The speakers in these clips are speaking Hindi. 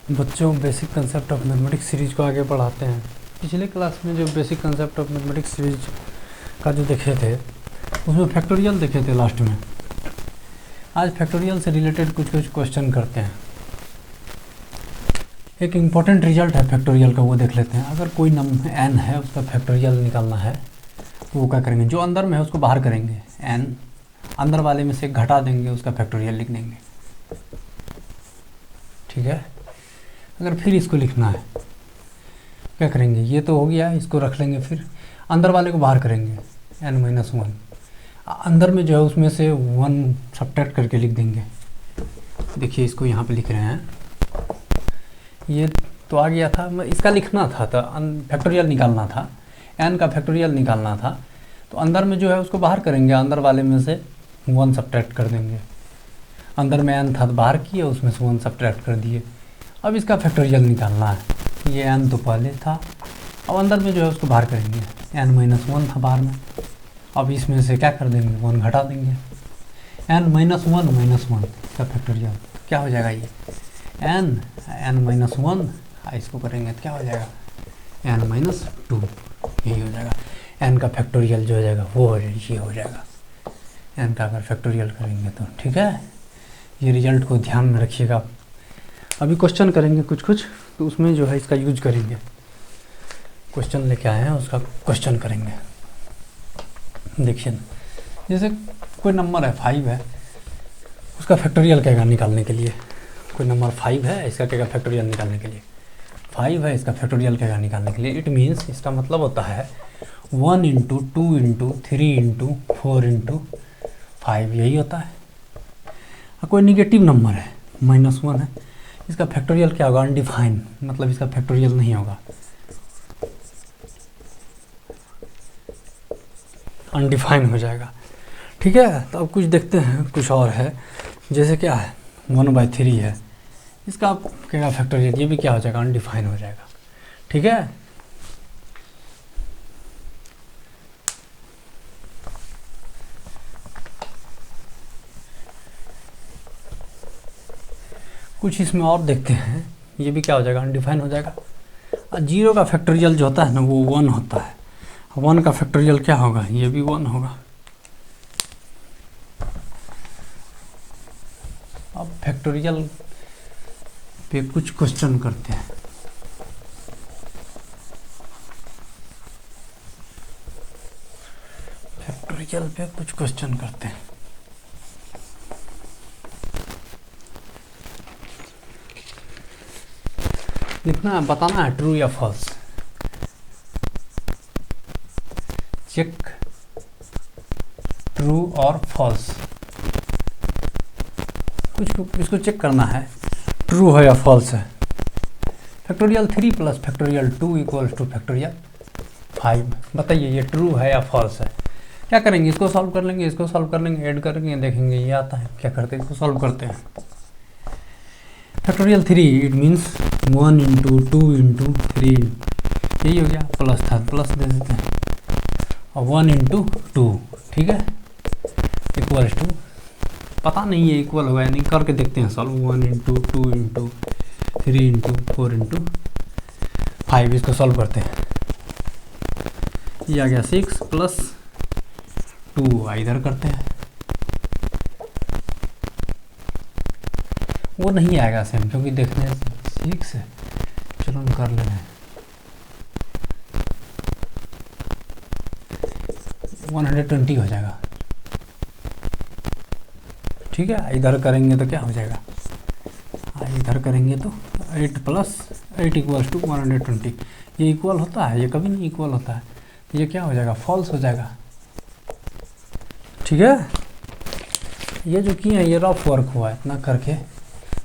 बच्चों basic concept of mathematics series को आगे बढ़ाते हैं। पिछले क्लास में जो basic concept of mathematics series का जो देखे थे उसमें फैक्टोरियल देखे थे लास्ट में। आज फैक्टोरियल से रिलेटेड कुछ क्वेश्चन करते हैं। एक इम्पॉर्टेंट रिजल्ट है फैक्टोरियल का, वो देख लेते हैं। अगर कोई नंबर n है उसका फैक्टोरियल निकालना है तो वो क्या करेंगे, जो अंदर में है उसको बाहर करेंगे, n अंदर वाले में से घटा देंगे, उसका फैक्टोरियल लिख देंगे। ठीक है। अगर फिर इसको लिखना है क्या करेंगे, ये तो हो गया, इसको रख लेंगे, फिर अंदर वाले को बाहर करेंगे n-1, अंदर में जो है उसमें से 1 सब्ट्रैक्ट करके लिख देंगे। देखिए इसको यहाँ पे लिख रहे हैं, ये तो आ गया था, इसका लिखना था तो फैक्टोरियल निकालना था, n का फैक्टोरियल निकालना था, तो अंदर में जो है उसको बाहर करेंगे, अंदर वाले में से 1 सब्ट्रैक्ट कर देंगे। अंदर में n था तो बाहर किए, उसमें से 1 सब्ट्रैक्ट कर दिए। अब इसका फैक्टोरियल निकालना है, ये n तो पहले था, अब अंदर में जो है उसको बाहर करेंगे, n-1 था बाहर में, अब इसमें से क्या कर देंगे, 1 घटा देंगे, n-1 इसका फैक्टोरियल क्या हो जाएगा, ये n-1 इसको करेंगे तो क्या हो जाएगा, n-2, यही हो जाएगा। n का फैक्टोरियल जो हो जाएगा वो ये हो जाएगा, n का अगर फैक्टोरियल करेंगे तो। ठीक है, ये रिजल्ट को ध्यान में रखिएगा। अभी क्वेश्चन करेंगे कुछ तो उसमें जो है इसका यूज करेंगे। क्वेश्चन लेके आए हैं, उसका क्वेश्चन करेंगे। देखिए जैसे कोई नंबर है 5 है, उसका फैक्टोरियल कहेगा निकालने के लिए। कोई नंबर 5 है, इसका कहेगा फैक्टोरियल निकालने के लिए। 5 है, इसका फैक्टोरियल कहेगा निकालने के लिए। इट मीन्स इसका मतलब होता है 1 × 2 × 3 × 4 × 5, यही होता है। कोई निगेटिव नंबर है, -1 है, इसका फैक्टोरियल क्या होगा, अनडिफाइन, मतलब इसका फैक्टोरियल नहीं होगा, अनडिफाइन हो जाएगा। ठीक है। तो अब कुछ देखते हैं, कुछ और है, जैसे क्या है 1/3 है, इसका क्या फैक्टोरियल, ये भी क्या हो जाएगा, अनडिफाइन हो जाएगा। ठीक है। कुछ इसमें और देखते हैं, ये भी क्या हो जाएगा, अनडिफाइन हो जाएगा। 0 का फैक्टोरियल जो होता है ना वो 1 होता है, 1 का फैक्टोरियल क्या होगा, ये भी 1 होगा। अब फैक्टोरियल पे कुछ क्वेश्चन करते हैं। फैक्टोरियल पे कुछ क्वेश्चन करते हैं। लिखना है, बताना है ट्रू या फॉल्स। चेक ट्रू और फॉल्स, कुछ इसको चेक करना है, ट्रू है या फॉल्स है। फैक्टोरियल 3 + फैक्टोरियल 2 = फैक्टोरियल 5, बताइए ये ट्रू है या फॉल्स है। क्या करेंगे, इसको सॉल्व कर लेंगे, इसको सॉल्व कर लेंगे, ऐड करेंगे, देखेंगे ये आता है। क्या करते हैं, इसको सॉल्व करते हैं। फैक्टोरियल 3 इट मीन्स 1 × 2 × 3, यही हो गया, प्लस था प्लस दे देते हैं, और 1 × 2, ठीक है, इक्वल्स टू, पता नहीं है इक्वल होगा या नहीं, करके देखते हैं सॉल्व। 1 × 2 × 3 × 4 × 5, इसको सॉल्व करते हैं। ये आ गया 6 + 2, इधर करते हैं, वो नहीं आएगा सेम, क्योंकि देखने 6 है, चलो हम कर ले रहे हैं। 120 हो जाएगा। ठीक है, इधर करेंगे तो क्या हो जाएगा, इधर करेंगे तो 8 + 8 = 120, ये इक्वल होता है, ये कभी नहीं इक्वल होता है, ये क्या हो जाएगा, फॉल्स हो जाएगा। ठीक है, ये जो किए हैं ये रफ वर्क हुआ है, इतना करके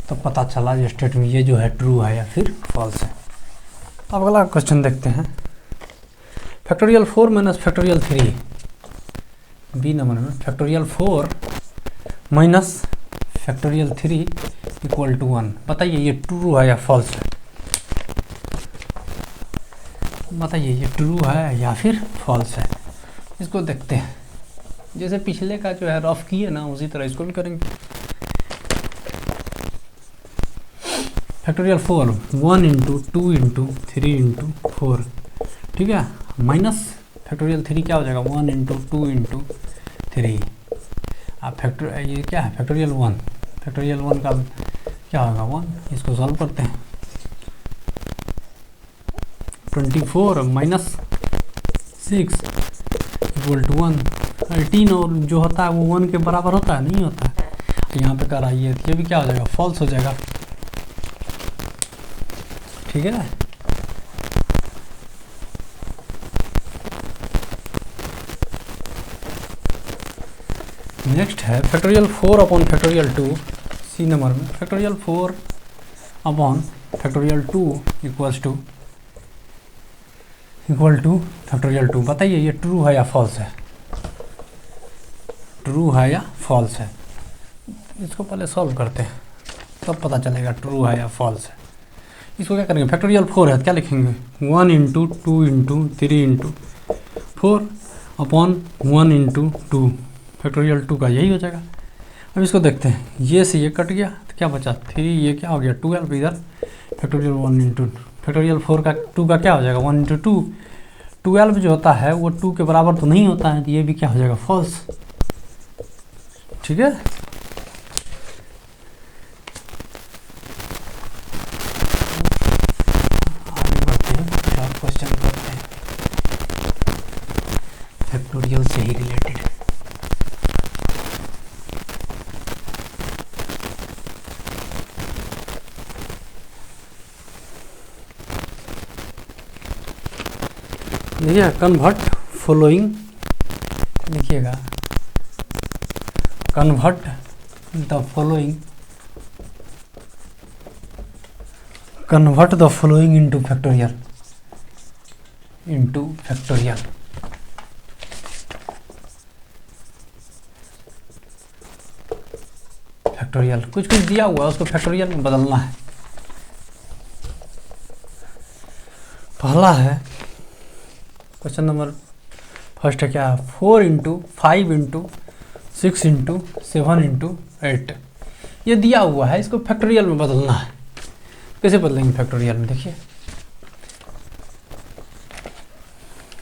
तो पता चला ये स्टेटमेंट ये जो है ट्रू है या फिर फॉल्स है। अब अगला क्वेश्चन देखते हैं। फैक्टोरियल 4 - फैक्टोरियल 3, बी नंबर में फैक्टोरियल 4 - फैक्टोरियल 3 = 1, बताइए ये ट्रू है या फॉल्स है। बताइए ये ट्रू है या फिर फॉल्स है। इसको देखते हैं, जैसे पिछले का जो है रफ किए ना उसी तरह इसको भी करेंगे। फैक्टोरियल 4 1 इंटू 2 इंटू 3 इंटू 4, ठीक है, माइनस फैक्टोरियल 3 क्या हो जाएगा 1 इंटू 2 इंटू 3। अब फैक्टर ये क्या है फैक्टोरियल 1, फैक्टोरियल 1 का क्या होगा 1, इसको सॉल्व करते हैं। 24 माइनस 6 इक्वल टू 1। 18 और जो होता है वो 1 के बराबर होता है, नहीं होता है। यहाँ पे कर आइए ये भी क्या हो जाएगा फॉल्स हो जाएगा, ठीक है। नेक्स्ट है फैक्टोरियल 4 अपॉन फैक्टोरियल 2, सी नंबर में factorial 4 upon factorial 2 equal to factorial 2। बताइए ये ट्रू है या फॉल्स है, ट्रू है या फॉल्स है। इसको पहले सॉल्व करते हैं तब पता चलेगा ट्रू है या फॉल्स है। इसको क्या करेंगे फैक्टोरियल 4 है तो क्या लिखेंगे 1 into 2 into 3 into 4 upon 1 into 2, factorial 2 का यही हो जाएगा। अब इसको देखते हैं, ये से ये कट गया तो क्या बचा 3, ये क्या हो गया 12 इधर, फैक्टोरियल 1 इंटू फैक्टोरियल 4 का 2 का क्या हो जाएगा 1 इंटू 2, 12 जो होता है वो 2 के बराबर तो नहीं होता है, तो ये भी क्या हो जाएगा फॉल्स, ठीक है। आगे बढ़ते हैं, और क्वेश्चन करते हैं फैक्टोरियल से ही रिलेटेड। देखिए कन्वर्ट फॉलोइंग, लिखिएगा convert the following, convert the following into factorial, into factorial. Factorial कुछ कुछ दिया हुआ है उसको फैक्टोरियल में बदलना है। पहला है क्वेश्चन नंबर फर्स्ट है क्या 4 इंटू 5 इंटू 6 इंटू 7 इंटू 8, ये दिया हुआ है, इसको फैक्टोरियल में बदलना है। कैसे बदलेंगे फैक्टोरियल में, देखिए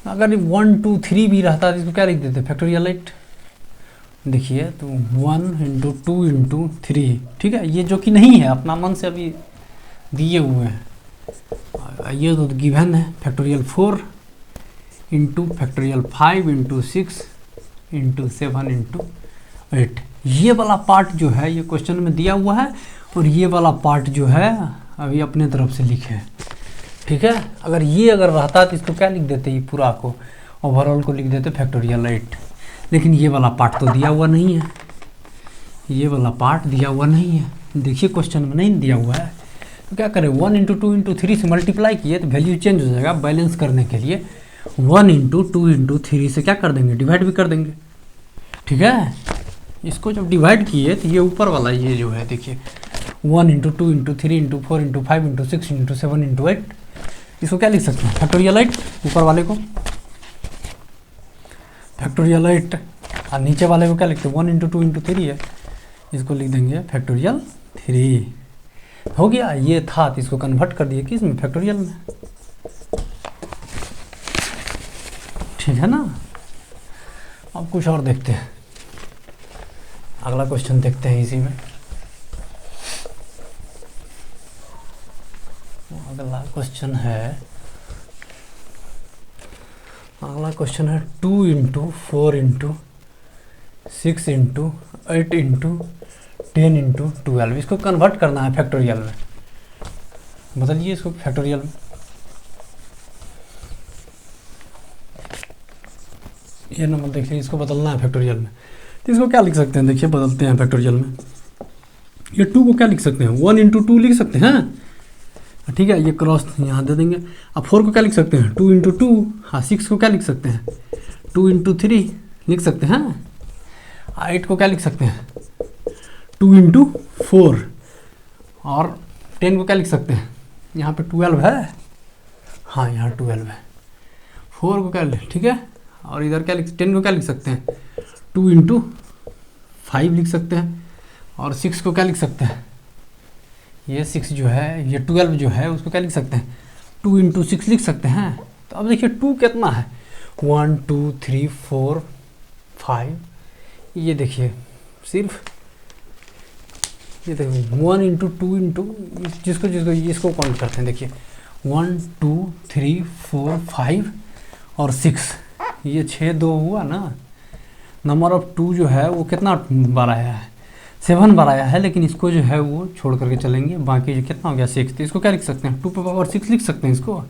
अगर 1 2 3 भी रहता तो इसको क्या लिख देते फैक्टोरियल 8। देखिए तो 1 इंटू 2 इंटू 3, ठीक है, ये जो कि नहीं है अपना मन से अभी दिए हुए हैं, ये तो गिवन है factorial 4 into factorial 5 into 6 into 7 into 8। ये वाला पार्ट जो है ये क्वेश्चन में दिया हुआ है और ये वाला पार्ट जो है अभी अपने तरफ से लिखे है, ठीक है। अगर ये अगर रहता तो इसको क्या लिख देते, ये पूरा को ओवरऑल को लिख देते फैक्टोरियल 8, लेकिन ये वाला पार्ट तो दिया हुआ नहीं है, ये वाला पार्ट दिया हुआ नहीं है, देखिए क्वेश्चन में नहीं दिया हुआ है। तो क्या करें 1 इंटू 2 इंटू 3 से मल्टीप्लाई किए तो वैल्यू चेंज हो जाएगा। बैलेंस करने के लिए 1 इंटू 2 इंटू 3 से क्या कर देंगे डिवाइड भी कर देंगे, ठीक है। इसको जब डिवाइड किए तो ये ऊपर वाला ये जो है देखिए 1 into 2 into 3 into 4 into 5 into 6 into 7 into 8, इसको क्या लिख सकते हैं फैक्टोरियल 8, ऊपर वाले को फैक्टोरियल 8 और नीचे वाले को क्या लिखते हैं 1 इंटू 2 इंटू 3 है, इसको लिख देंगे फैक्टोरियल 3। हो गया, ये था तो इसको कन्वर्ट कर दिए किस में फैक्टोरियल में, ठीक है ना। अब कुछ और देखते हैं, अगला क्वेश्चन देखते हैं इसी में। अगला क्वेश्चन है 2 into 4 into 6 into 8 into 10 into 12, इसको कन्वर्ट करना है फैक्टोरियल में। बदलिए इसको फैक्टोरियल में, ये नंबर देखिए इसको बदलना है फैक्टोरियल में, तो इसको क्या लिख सकते हैं, देखिए बदलते हैं फैक्टोरियल में। ये 2 को क्या लिख सकते हैं 1 इंटू 2 लिख सकते हैं, ठीक है, ये क्रॉस यहाँ दे देंगे। अब 4 को क्या लिख सकते हैं 2 इंटू 2, हाँ 6 को क्या लिख सकते हैं 2 इंटू 3 लिख सकते हैं। 8 को क्या लिख सकते हैं 2 इंटू 4, और 10 को क्या लिख सकते हैं, यहाँ पे 12 है, हाँ यहाँ 12 है। 4 को क्या लिख, ठीक है, और इधर क्या लिख 10 को क्या लिख सकते हैं 2 इंटू 5 लिख सकते हैं, और 6 को क्या लिख सकते हैं ये 6 जो है, ये 12 जो है उसको क्या लिख सकते हैं, 2 इंटू 6 लिख सकते हैं। तो अब देखिए 2 कितना है, 1 2 3 4 5, ये देखिए सिर्फ ये देखिए 1 इंटू 2 इंटू जिसको जिसको इसको काउंट करते हैं, देखिए 1 2 3 4 5 और 6, ये 6 2 हुआ ना। नंबर ऑफ 2 जो है वो कितना बार आया है, 7 बार आया है, लेकिन इसको जो है वो छोड़ करके चलेंगे, बाकी जो कितना हो गया 6, तो इसको क्या लिख सकते हैं, 2 पावर 6 लिख सकते हैं इसको।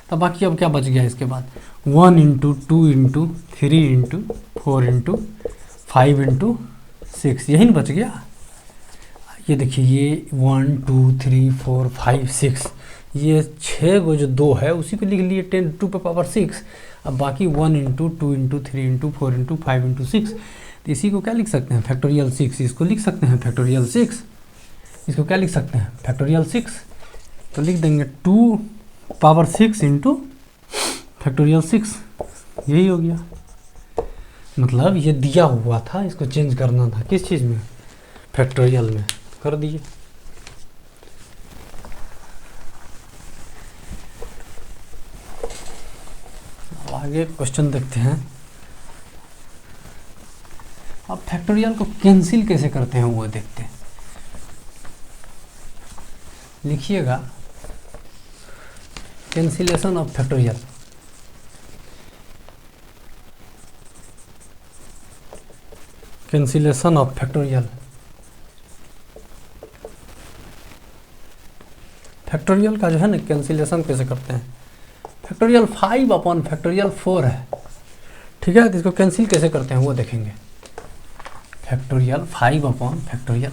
तो बाकी अब क्या बच गया इसके बाद, 1 into 2 into 3 into 4 into 5 into 6, यही नहीं बच गया। ये देखिए ये 1 2 3 4 5 6, ये 6 को जो 2 है उसी को लिख लिए 10 2 पे पावर 6। अब बाकी 1 into 2 into 3 into 4 into 5 into 6, तो इसी को क्या लिख सकते हैं, फैक्टोरियल 6, इसको लिख सकते हैं फैक्टोरियल 6, इसको क्या लिख सकते हैं, फैक्टोरियल 6। तो लिख देंगे 2 पावर 6 इंटू फैक्टोरियल 6, यही हो गया। मतलब ये दिया हुआ था, इसको चेंज करना था किस चीज़ में, फैक्टोरियल में, कर दिए। आगे क्वेश्चन देखते हैं। अब फैक्टोरियल को कैंसिल कैसे करते हैं वो देखते हैं। लिखिएगा cancellation of factorial. Cancellation of factorial, factorial का जो है ना कैंसिलेशन कैसे करते हैं। फैक्टोरियल 5 अपॉन फैक्टोरियल 4 है, ठीक है, तो इसको कैंसिल कैसे करते हैं वो देखेंगे। फैक्टोरियल 5 अपॉन फैक्टोरियल,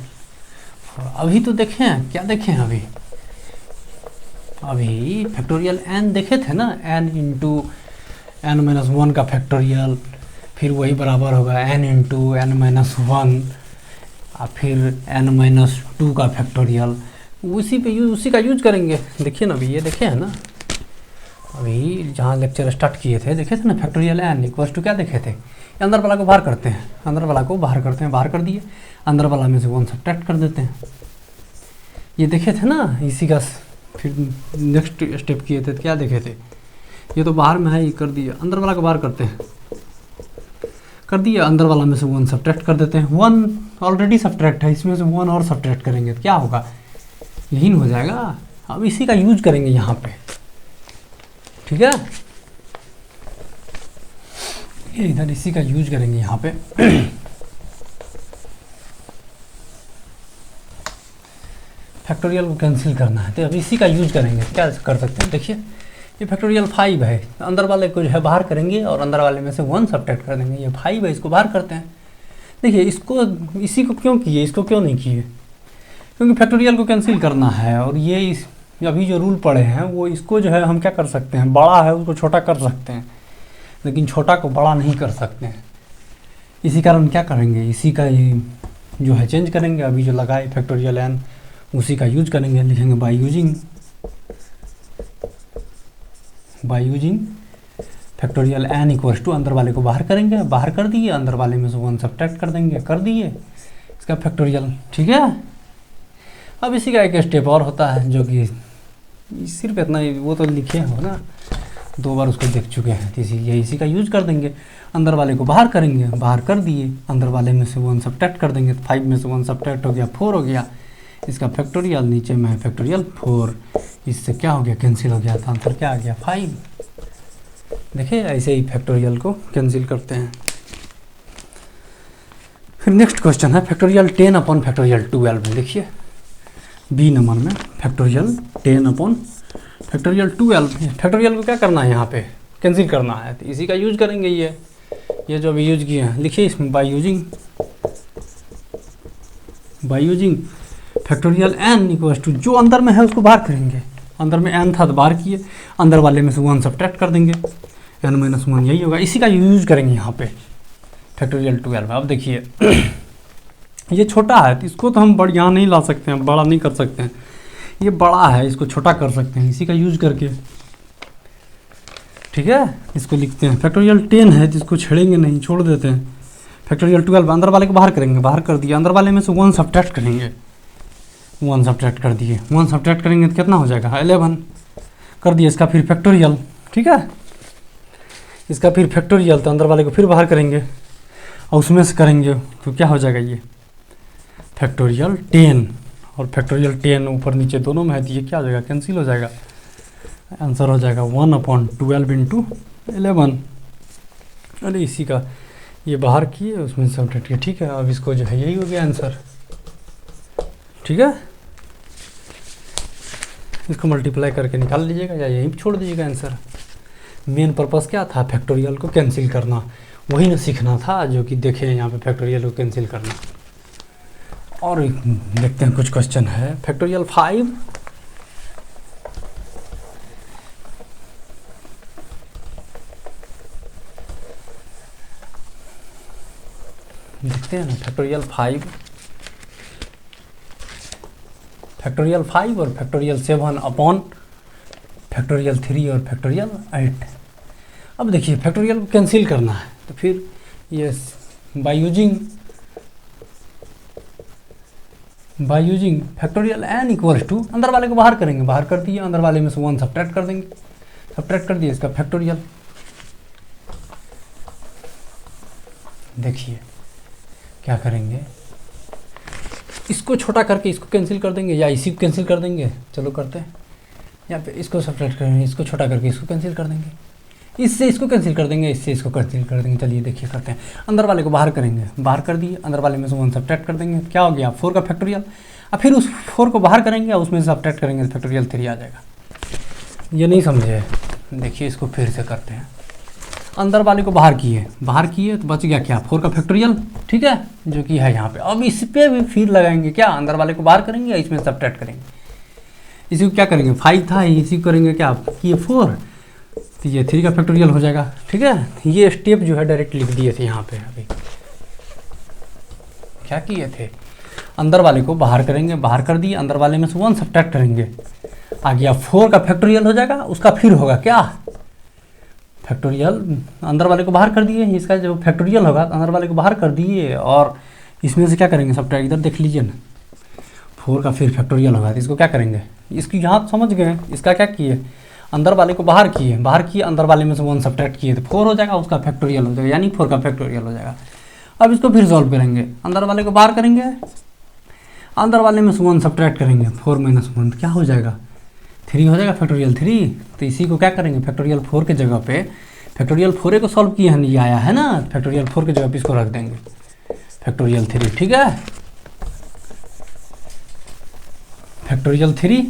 अभी तो देखे हैं, क्या देखे हैं अभी फैक्टोरियल n देखे थे ना, n इंटू n माइनस 1 का फैक्टोरियल, फिर वही बराबर होगा n इंटू n माइनस 1, और फिर n माइनस 2 का फैक्टोरियल, उसी का यूज करेंगे। देखिए ना अभी ये देखे हैं ना, अभी जहाँ लेक्चर स्टार्ट किए थे देखे थे ना, फैक्टोरियल n इक्वल्स टू क्या देखे थे, अंदर वाला को बाहर करते हैं, अंदर वाला को बाहर करते हैं, बाहर कर दिए, अंदर वाला में से 1 सब्ट्रैक्ट कर देते हैं, ये देखे थे ना। इसी का फिर नेक्स्ट स्टेप किए थे, तो क्या देखे थे, ये तो बाहर में है, ये कर दिया, अंदर वाला को बाहर करते हैं, कर दिया, अंदर वाला में से 1 सब्ट्रैक्ट कर देते हैं, 1 ऑलरेडी सब्ट्रैक्ट है, इसमें से 1 और सब्ट्रैक्ट करेंगे तो क्या होगा, यही हो जाएगा। अब इसी का यूज करेंगे यहाँ पे, ठीक है, ये इधर इसी का यूज करेंगे यहाँ पे। फैक्टोरियल को कैंसिल करना है, तो अब इसी का यूज करेंगे, क्या कर सकते हैं। देखिए ये फैक्टोरियल 5 है, तो अंदर वाले को जो है बाहर करेंगे और अंदर वाले में से 1 सब्ट्रैक्ट कर देंगे, ये 5 है, इसको बाहर करते हैं। देखिए इसको, इसी को क्यों किए, इसको क्यों नहीं किए, क्योंकि फैक्टोरियल को कैंसिल करना है, और ये अभी जो रूल पढ़े हैं वो इसको जो है हम क्या कर सकते हैं, बड़ा है उसको छोटा कर सकते हैं, लेकिन छोटा को बड़ा नहीं कर सकते हैं। इसी कारण क्या करेंगे, इसी का ये जो है चेंज करेंगे। अभी जो लगाए फैक्टोरियल n उसी का यूज करेंगे, लिखेंगे by using factorial n equals to, अंदर वाले को बाहर करेंगे, बाहर कर दिए, अंदर वाले में से 1 सब्ट्रैक्ट कर देंगे, कर दिए इसका फैक्टोरियल, ठीक है। अब इसी का एक स्टेप और होता है जो कि सिर्फ इतना ही, वो तो लिखे हो ना, 2 बार उसको देख चुके हैं, तो इसी का यूज कर देंगे, अंदर वाले को बाहर करेंगे, बाहर कर दिए, अंदर वाले में से 1 सब्ट्रैक्ट कर देंगे, तो 5 में से 1 सब्ट्रैक्ट हो गया, 4 हो गया, इसका फैक्टोरियल, नीचे में फैक्टोरियल 4, इससे क्या हो गया, कैंसिल हो गया, तो आंसर क्या आ गया 5। देखिए ऐसे ही फैक्टोरियल को कैंसिल करते हैं। फिर नेक्स्ट क्वेश्चन है फैक्टोरियल 10 अपॉन फैक्टोरियल 12 में। देखिए बी नंबर में फैक्टोरियल 10 अपॉन फैक्टोरियल 12, फैक्टोरियल को क्या करना है, यहाँ पे कैंसिल करना है, तो इसी का यूज करेंगे। ये जो अभी यूज किए हैं, लिखिए इसमें by using factorial n equals to, जो अंदर में है उसको बाहर करेंगे, अंदर में n था तो बाहर किए, अंदर वाले में से 1 सब्ट्रैक्ट कर देंगे, n माइनस 1, यही होगा, इसी का यूज करेंगे यहाँ पे फैक्टोरियल 12। अब देखिए ये छोटा है तो इसको तो हम यहाँ नहीं ला सकते हैं, बड़ा नहीं कर सकते हैं, ये बड़ा है इसको छोटा कर सकते हैं इसी का यूज करके, ठीक है। इसको लिखते हैं फैक्टोरियल 10 है तो इसको छेड़ेंगे नहीं, छोड़ देते हैं। फैक्टोरियल 12 अंदर वाले को बाहर करेंगे, बाहर कर दिया, अंदर वाले में से 1 सब्ट्रैक्ट करेंगे, 1 सब्ट्रैक्ट कर दिए, 1 सब्ट्रैक्ट करेंगे तो कितना हो जाएगा 11 कर दिए। इसका फिर फैक्टोरियल, ठीक है, इसका फिर फैक्टोरियल, तो अंदर वाले को फिर बाहर करेंगे और उसमें से करेंगे तो क्या हो जाएगा ये फैक्टोरियल 10, और फैक्टोरियल 10 ऊपर नीचे दोनों में है तो ये क्या हो जाएगा कैंसिल हो जाएगा। आंसर हो जाएगा 1/12 इंटू 11। अरे इसी का ये बाहर किए उसमें सब्ट्रैक्ट किया, ठीक है। अब इसको जो है यही हो गया आंसर, ठीक है। इसको मल्टीप्लाई करके निकाल लीजिएगा या यहीं छोड़ दीजिएगा आंसर। मेन पर्पस क्या था, फैक्टोरियल को कैंसिल करना, वही ना सीखना था जो कि देखे यहाँ पे फैक्टोरियल को कैंसिल करना। और देखते हैं कुछ क्वेश्चन है। फैक्टोरियल 5 देखते हैं ना, फैक्टोरियल 5 और फैक्टोरियल 7 अपॉन फैक्टोरियल 3 और फैक्टोरियल 8। अब देखिए फैक्टोरियल को कैंसिल करना है तो फिर ये by using factorial n equals to, अंदर वाले को बाहर करेंगे, बाहर कर दिए, अंदर वाले में से 1 सब्ट्रैक्ट कर देंगे, सब्ट्रैक्ट कर दिए, इसका फैक्टोरियल। देखिए क्या करेंगे, इसको छोटा करके इसको कैंसिल कर देंगे या इसी को कैंसिल कर देंगे, चलो करते हैं। यहाँ पे इसको सब्ट्रैक्ट करेंगे, इसको छोटा करके इसको कैंसिल कर देंगे, इससे इसको कैंसिल कर देंगे, इससे इसको कैंसिल कर देंगे। चलिए देखिए करते हैं। अंदर वाले को बाहर करेंगे, बाहर कर दिए, अंदर वाले में से 1 सब्ट्रैक्ट कर देंगे, क्या हो गया 4 का फैक्टोरियल। अब फिर उस 4 को बाहर करेंगे और उसमें से सब्ट्रैक्ट करेंगे तो फैक्टोरियल 3 आ जाएगा। ये नहीं समझे, देखिए इसको फिर से करते हैं। अंदर वाले को बाहर किए तो बच गया क्या 4 का फैक्टोरियल, ठीक है, जो कि है यहाँ पे। अब इस पे भी फिर लगाएंगे क्या, अंदर वाले को बाहर करेंगे, इसमें सब्ट्रैक्ट करेंगे। इसी को क्या करेंगे 5 था, इसी को करेंगे क्या ये 4, तो ये 3 का फैक्टोरियल हो जाएगा, ठीक है। ये स्टेप जो है डायरेक्ट लिख दिए थे यहाँ पे। अभी क्या किए थे, अंदर वाले को बाहर करेंगे, बाहर कर दिए, अंदर वाले में से 1 सब्ट्रैक्ट करेंगे, आ गया 4 का फैक्टोरियल हो जाएगा। उसका फिर होगा क्या फैक्टोरियल, अंदर वाले को बाहर कर दिए, इसका जो फैक्टोरियल होगा अंदर वाले को बाहर कर दिए और इसमें से क्या करेंगे सब्ट्रैक्ट, इधर देख लीजिए ना 4 का फिर फैक्टोरियल होगा तो इसको क्या करेंगे, इसकी यहाँ समझ गए। इसका क्या किए, अंदर वाले को बाहर किए, अंदर वाले में से 1 सब्ट्रैक्ट किए तो 4 हो जाएगा, उसका फैक्टोरियल हो जाएगा, यानी 4 का फैक्टोरियल हो जाएगा। अब इसको फिर सॉल्व करेंगे, अंदर वाले को बाहर करेंगे, अंदर वाले में से 1 सब्ट्रैक्ट करेंगे, 4 - 1 क्या हो जाएगा 3 हो जाएगा फैक्टोरियल 3। तो इसी को क्या करेंगे फैक्टोरियल 4 के जगह पे, फैक्टोरियल 4 को सॉल्व किए हैं, ये आया है ना, फैक्टोरियल 4 के जगह पे इसको रख देंगे फैक्टोरियल 3, ठीक है। फैक्टोरियल 3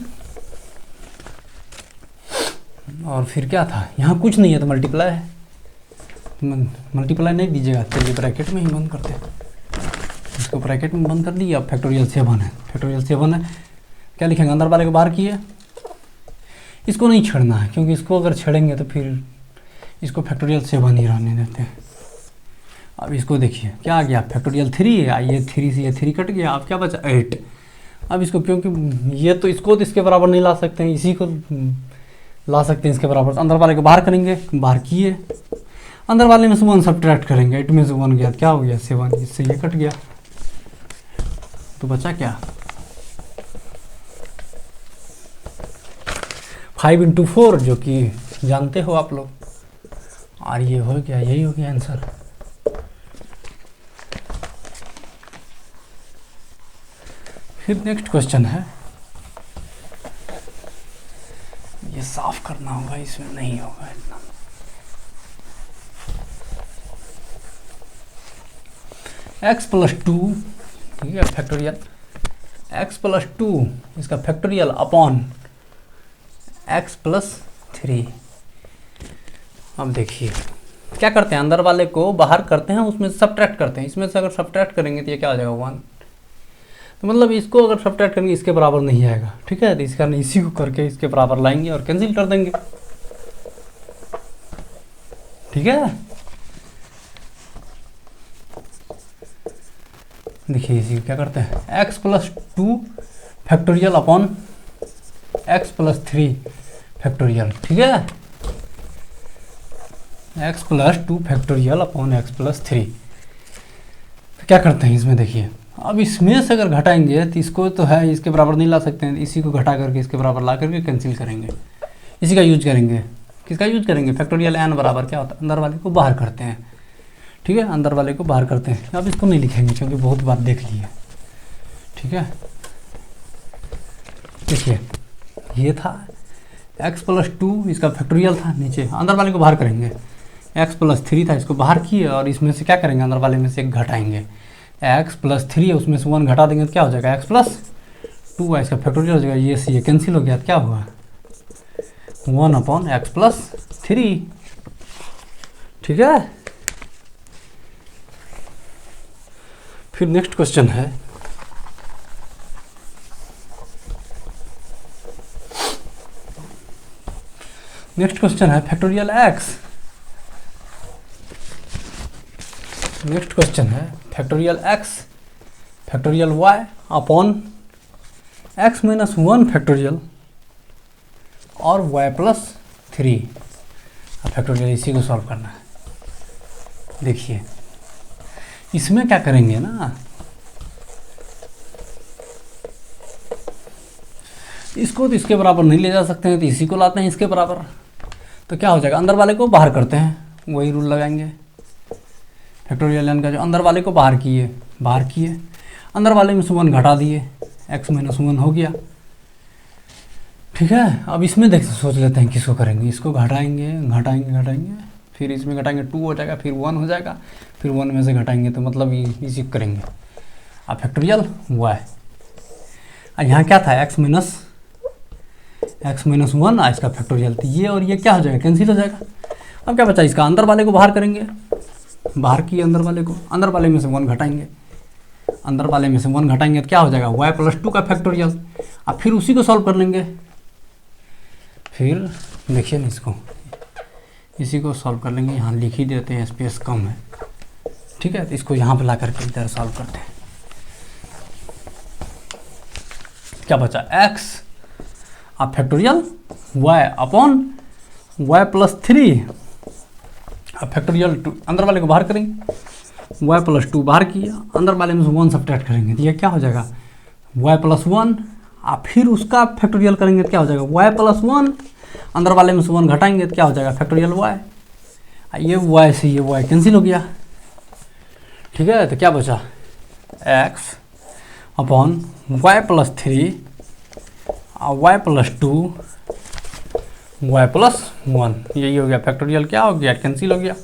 और फिर क्या था, यहाँ कुछ नहीं है तो मल्टीप्लाई है, मल्टीप्लाई नहीं दीजिएगा, चलिए ब्रैकेट में ही बंद करते हैं, इसको ब्रैकेट में बंद कर दिए। अब फैक्टोरियल 7 है, फैक्टोरियल 7 है, क्या लिखेंगे, अंदर वाले को बाहर किए, इसको नहीं छेड़ना है क्योंकि इसको अगर छेड़ेंगे तो फिर इसको फैक्टोरियल 7 ही रहने देते हैं। अब इसको देखिए क्या आ गया फैक्टोरियल 3, ये 3 से ये 3 कट गया, अब क्या बचा 8। अब इसको क्योंकि ये तो इसको तो इसके बराबर नहीं ला सकते हैं, इसी को ला सकते हैं इसके बराबर। अंदर वाले को बाहर करेंगे, बाहर किए, अंदर वाले में से 1 सब्ट्रैक्ट करेंगे, 8 में से 1 गया, क्या हो गया 7, इससे ये कट गया तो बचा क्या 5 × 4 जो कि जानते हो आप लोग, और ये हो गया, यही हो गया आंसर। फिर नेक्स्ट क्वेश्चन है, ये साफ करना होगा, इसमें नहीं होगा इतना। x+2, ठीक है, फैक्टोरियल x+2 इसका फैक्टोरियल अपॉन x+3। अब देखिए क्या करते हैं, अंदर वाले को बाहर करते हैं, उसमें सब्ट्रैक्ट करते हैं, इसमें से अगर सब्ट्रैक्ट करेंगे तो ये क्या हो जाएगा 1, तो मतलब इसको अगर सब्ट्रैक्ट करेंगे इसके बराबर नहीं आएगा, ठीक है। तो इस कारण इसी को करके इसके बराबर लाएंगे और कैंसिल कर देंगे, ठीक है। देखिए इसी को क्या करते हैं, x+2 factorial upon x+3 factorial, ठीक है, x+2 फैक्टोरियल अपॉन x+3। तो क्या करते हैं इसमें देखिए, अब इसमें से अगर घटाएंगे तो इसको तो है इसके बराबर नहीं ला सकते हैं, इसी को घटा करके इसके बराबर ला करके कैंसिल करेंगे, इसी का यूज करेंगे। किसका यूज करेंगे? फैक्टोरियल एन बराबर क्या होता है, अंदर वाले को बाहर करते हैं। ठीक है, अंदर वाले को बाहर करते हैं। अब इसको नहीं लिखेंगे क्योंकि बहुत बार देख लिए। ठीक है, देखिए ये था x+2, इसका फैक्टोरियल था, नीचे अंदर वाले को बाहर करेंगे। x+3 था, इसको बाहर किए और इसमें से क्या करेंगे, अंदर वाले में से एक घटाएंगे। x+3 है, उसमें से 1 घटा देंगे तो क्या हो जाएगा, x+2 है, इसका फैक्टोरियल हो जाएगा। ये कैंसिल हो गया तो क्या हुआ, 1/x+3। ठीक है, फिर नेक्स्ट क्वेश्चन है फैक्टोरियल x। नेक्स्ट क्वेश्चन है factorial x factorial y upon x-1 factorial और y+3 फैक्टोरियल। इसी को सॉल्व करना है। देखिए इसमें क्या करेंगे ना, इसको तो इसके बराबर नहीं ले जा सकते हैं, तो इसी को लाते हैं इसके बराबर। तो क्या हो जाएगा, अंदर वाले को बाहर करते हैं, वही रूल लगाएंगे। फैक्टोरियल एन का जो अंदर वाले को बाहर किए, अंदर वाले में से 1 घटा दिए, x-1 हो गया। ठीक है, अब इसमें सोच लेते हैं किसको करेंगे। इसको घटाएंगे, फिर इसमें घटाएंगे 2 हो जाएगा, फिर 1 हो जाएगा, फिर 1 में से घटाएंगे तो मतलब इसी को करेंगे। अब फैक्टोरियल y, यहाँ क्या था, x-1 इसका फैक्टोरियल, तो ये और ये क्या हो जाएगा, कैंसिल हो जाएगा। अब क्या बचा, इसका अंदर वाले को बाहर करेंगे, बाहर किए अंदर वाले को, अंदर वाले में से 1 घटाएंगे, तो क्या हो जाएगा, y+2 का फैक्टोरियल। अब फिर उसी को सॉल्व कर लेंगे। फिर देखिए ना, इसी को सॉल्व कर लेंगे। यहाँ लिख ही देते हैं, स्पेस कम है। ठीक है, तो इसको यहाँ पे ला करके इधर सॉल्व करते हैं। क्या बचा, x अब फैक्टोरियल y अपॉन y+3 अब फैक्टोरियल 2, अंदर वाले को बाहर करेंगे, y+2 बाहर किया, अंदर वाले में से 1 सब्ट्रैक्ट करेंगे तो ये क्या हो जाएगा, y+1। अब फिर उसका फैक्टोरियल करेंगे तो क्या हो जाएगा, y+1, अंदर वाले में से 1 घटाएंगे तो क्या हो जाएगा, फैक्टोरियल y। ये y से ये y कैंसिल हो गया। ठीक है, तो क्या बचा, x upon y+3 y+2 y+1, यही हो गया फैक्टोरियल। क्या हो गया, कैंसिल हो गया।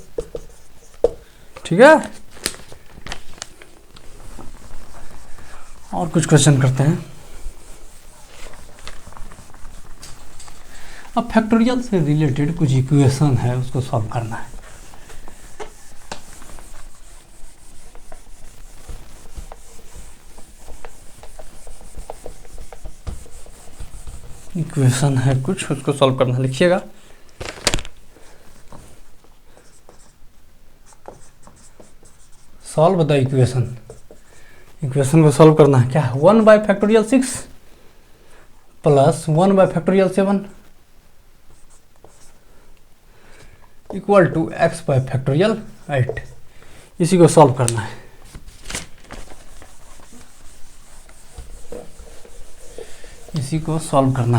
ठीक है, और कुछ क्वेश्चन करते हैं। अब फैक्टोरियल से रिलेटेड कुछ इक्वेशन है, उसको सॉल्व करना है। इक्वेशन है कुछ, उसको सॉल्व करना, लिखिएगा। सॉल्व द इक्वेशन को सॉल्व करना है। क्या, 1/6 प्लस 1/7 इक्वल टू x/8। इसी को सॉल्व करना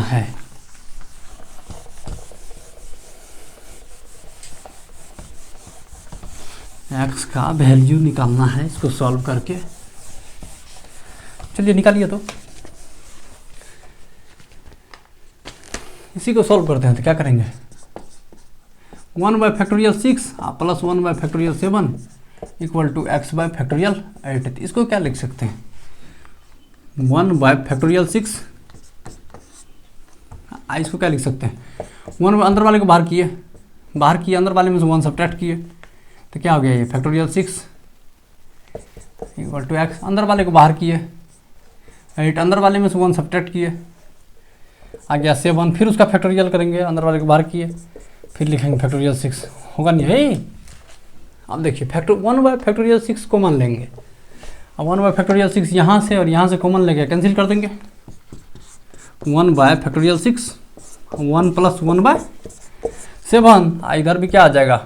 है। x का वैल्यू निकालना है, इसको सॉल्व करके। चलिए निकालिए, तो इसी को सॉल्व करते हैं। तो क्या करेंगे, 1/6 प्लस 1/7 इक्वल टू x/8। इसको क्या लिख सकते हैं, 1/6, इसको क्या लिख सकते हैं, 1 अंदर वाले को बाहर किए, अंदर वाले में से 1 सब्ट्रैक्ट किए तो क्या हो गया, ये फैक्टोरियल 6 इक्वल टू x, अंदर वाले को बाहर किए 8, अंदर वाले में से 1 सब्ट्रैक्ट किए, आ गया 7, फिर उसका फैक्टोरियल करेंगे, अंदर वाले को बाहर किए, फिर लिखेंगे फैक्टोरियल 6, होगा नहीं है। अब देखिए 1/6 कॉमन लेंगे। अब 1/6 यहाँ से और यहाँ से कॉमन लेके कैंसिल कर देंगे। 1/6 1 प्लस 1/7, इधर भी क्या आ जाएगा,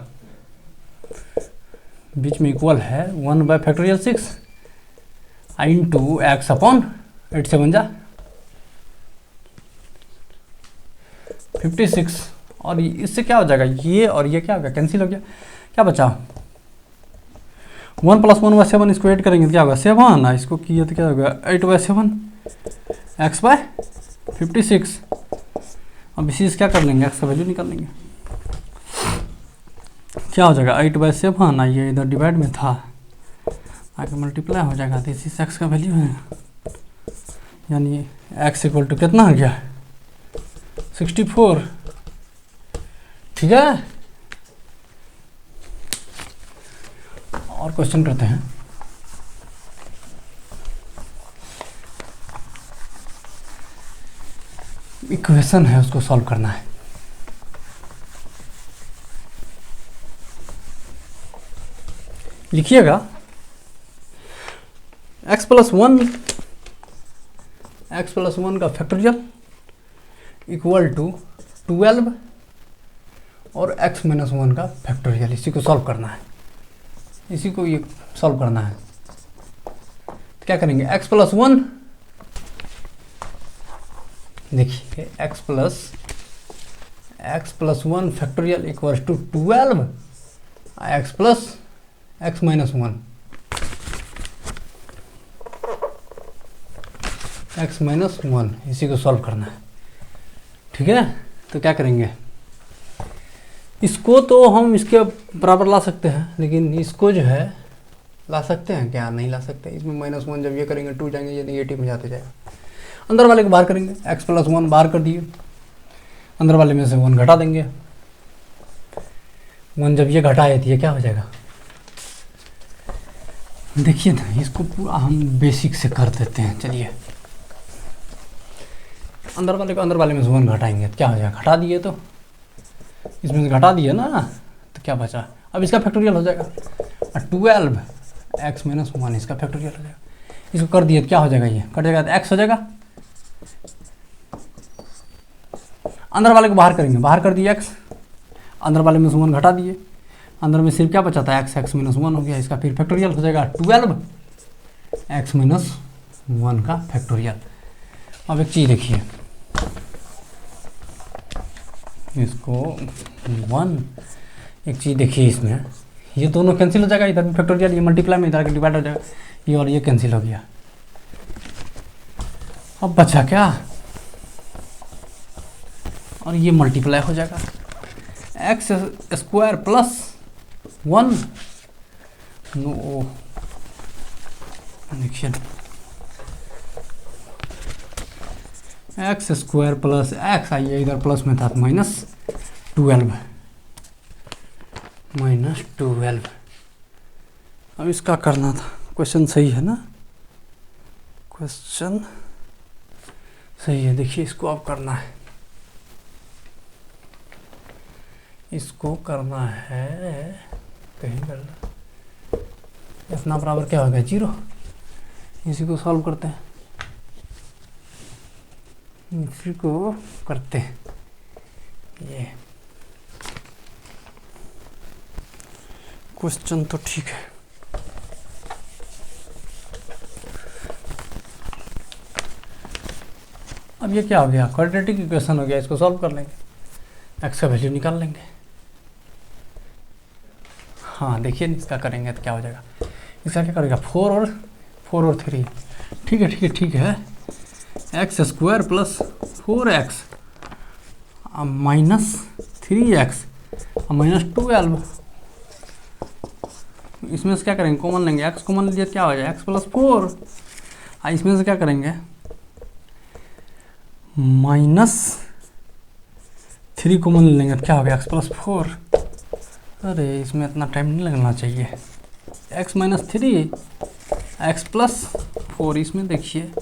बीच में इक्वल है 1/6 इंटू एक्स अपॉन 8 से 1 जा 56, और इससे क्या हो जाएगा, ये और ये क्या हो गया, कैंसिल हो गया, क्या बचा 1 + 1 / 7, इसको ऐड करेंगे तो क्या होगा 7, इसको किया तो क्या होगा 8/7 x/56। अब इसी से क्या कर लेंगे, एक्स का वैल्यू निकाल लेंगे, क्या हो जाएगा 8/7, ये इधर डिवाइड में था आगे मल्टीप्लाई हो जाएगा, तो इसी से एक्स का वैल्यू है, यानी x = कितना हो गया 64। ठीक है, और क्वेश्चन करते हैं। इक्वेशन है उसको सॉल्व करना है। लिखिएगा x + 1 का फैक्टोरियल इक्वल टू 12 और x - 1 का फैक्टोरियल, इसी को सॉल्व करना है, इसी को ये सॉल्व करना है। तो क्या करेंगे x + 1, देखिए x + 1 factorial equal to 12 x + x - 1 x - 1, इसी को सॉल्व करना है। ठीक है, तो क्या करेंगे, इसको तो हम इसके बराबर ला सकते हैं, लेकिन इसको जो है ला सकते हैं क्या, नहीं ला सकते। इसमें -1 जब ये करेंगे 2 जाएंगे, ये नेगेटिव में जाते जाएगा। अंदर वाले को बाहर करेंगे, x + 1 बाहर कर दिए, अंदर वाले में से 1 घटा देंगे, 1 जब ये घटाए तो ये क्या हो जाएगा, देखिए ना, इसको पूरा हम बेसिक से कर देते हैं। चलिए अंदर वाले को अंदर वाले में से 1 घटाएंगे तो क्या हो जाएगा, घटा दिए तो इसमें से घटा दिए ना, तो क्या बचा, अब इसका फैक्टोरियल हो जाएगा, 12 x - 1 इसका फैक्टोरियल हो जाएगा। इसको कर दिए तो क्या हो जाएगा, ये कट जाएगा तो x हो जाएगा। अंदर वाले को बाहर करेंगे, बाहर कर दिए x, अंदर वाले में से 1 घटा दिए, अंदर में सिर्फ क्या बचा था x - 1 हो गया, इसका फिर फैक्टोरियल हो जाएगा 12 x - 1 का फैक्टोरियल। अब एक चीज़ देखिए, इसको 1, एक चीज़ देखिए, इसमें ये दोनों कैंसिल हो जाएगा, इधर भी फैक्टोरियल, ये मल्टीप्लाई में इधर डिवाइड हो जाएगा, ये और ये कैंसिल हो गया। अब बचा क्या, और ये मल्टीप्लाई हो जाएगा x² + 1, नो देखिए x² + x, आइए इधर प्लस में था -12 -12। अब इसका करना था, क्वेश्चन सही है ना, क्वेश्चन सही है। देखिए इसको अब करना है, इसको करना है, कहीं करना, इतना बराबर क्या हो गया 0, इसी को सॉल्व करते हैं, इसी को करते हैं। ये क्वेश्चन तो ठीक है, अब ये क्या हो गया, क्वाड्रेटिक इक्वेशन हो गया, इसको सॉल्व कर लेंगे, x का वैल्यू निकाल लेंगे। हाँ देखिए इसका करेंगे तो क्या हो जाएगा, इसका क्या करेगा 4 और 3, ठीक है ठीक है ठीक है, x² + 4x -3x -12, इसमें से क्या करेंगे, कॉमन लेंगे, x कॉमन लीजिए क्या हो जाएगा x + 4, इसमें से क्या करेंगे -3 कॉमन लेंगे तो क्या हो गया x + 4। अरे इसमें इतना टाइम नहीं लगना चाहिए, x - 3 x + 4, इसमें देखिए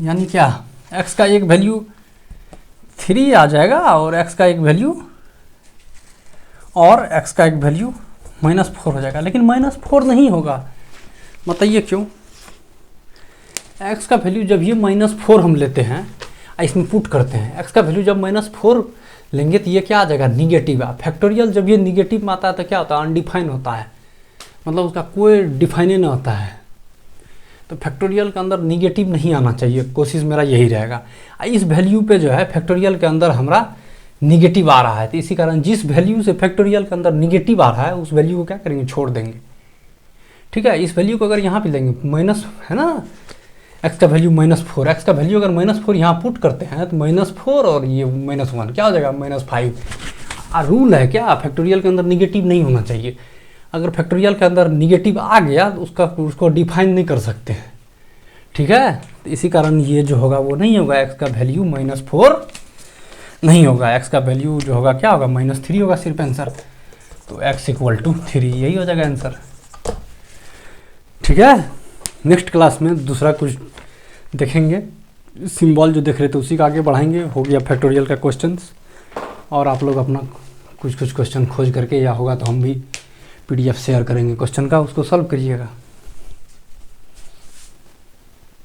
यानी क्या, x का एक वैल्यू 3 आ जाएगा और x का एक वैल्यू -4 हो जाएगा, लेकिन -4 नहीं होगा, बताइए क्यों। x का वैल्यू जब ये -4 हम लेते हैं, इसमें पुट करते हैं, x का वैल्यू जब -4 लेंगे तो ये क्या आ जाएगा, निगेटिव। फैक्टोरियल जब ये निगेटिव में आता है तो क्या होता है, अनडिफाइन होता है, मतलब उसका कोई डिफाइन नहीं होता है। तो फैक्टोरियल के अंदर निगेटिव नहीं आना चाहिए, कोशिश मेरा यही रहेगा। इस वैल्यू पे जो है फैक्टोरियल के अंदर हमारा निगेटिव आ रहा है, तो इसी कारण जिस वैल्यू से फैक्टोरियल के अंदर निगेटिव आ रहा है उस वैल्यू को क्या करेंगे, छोड़ देंगे। ठीक है, इस वैल्यू को अगर यहाँ पे लेंगे माइनस है ना, एक्स का वैल्यू -4, एक्स का वैल्यू अगर -4 यहाँ पुट करते हैं तो -4 और ये -1 क्या हो जाएगा, -5। रूल है क्या, फैक्टोरियल के अंदर निगेटिव नहीं होना चाहिए। अगर फैक्टोरियल के अंदर निगेटिव आ गया तो उसको डिफाइन नहीं कर सकते हैं। ठीक है, तो इसी कारण ये जो होगा वो नहीं होगा, एक्स का वैल्यू -4 नहीं होगा, एक्स का वैल्यू जो होगा क्या होगा, -3 होगा सिर्फ आंसर। तो x = 3 यही हो जाएगा आंसर। ठीक है, नेक्स्ट क्लास में दूसरा कुछ देखेंगे, सिंबल जो देख रहे थे उसी का आगे बढ़ाएंगे। हो गया फैक्टोरियल का क्वेश्चंस, और आप लोग अपना कुछ क्वेश्चन खोज करके, या होगा तो हम भी PDF शेयर करेंगे क्वेश्चन का, उसको सॉल्व करिएगा।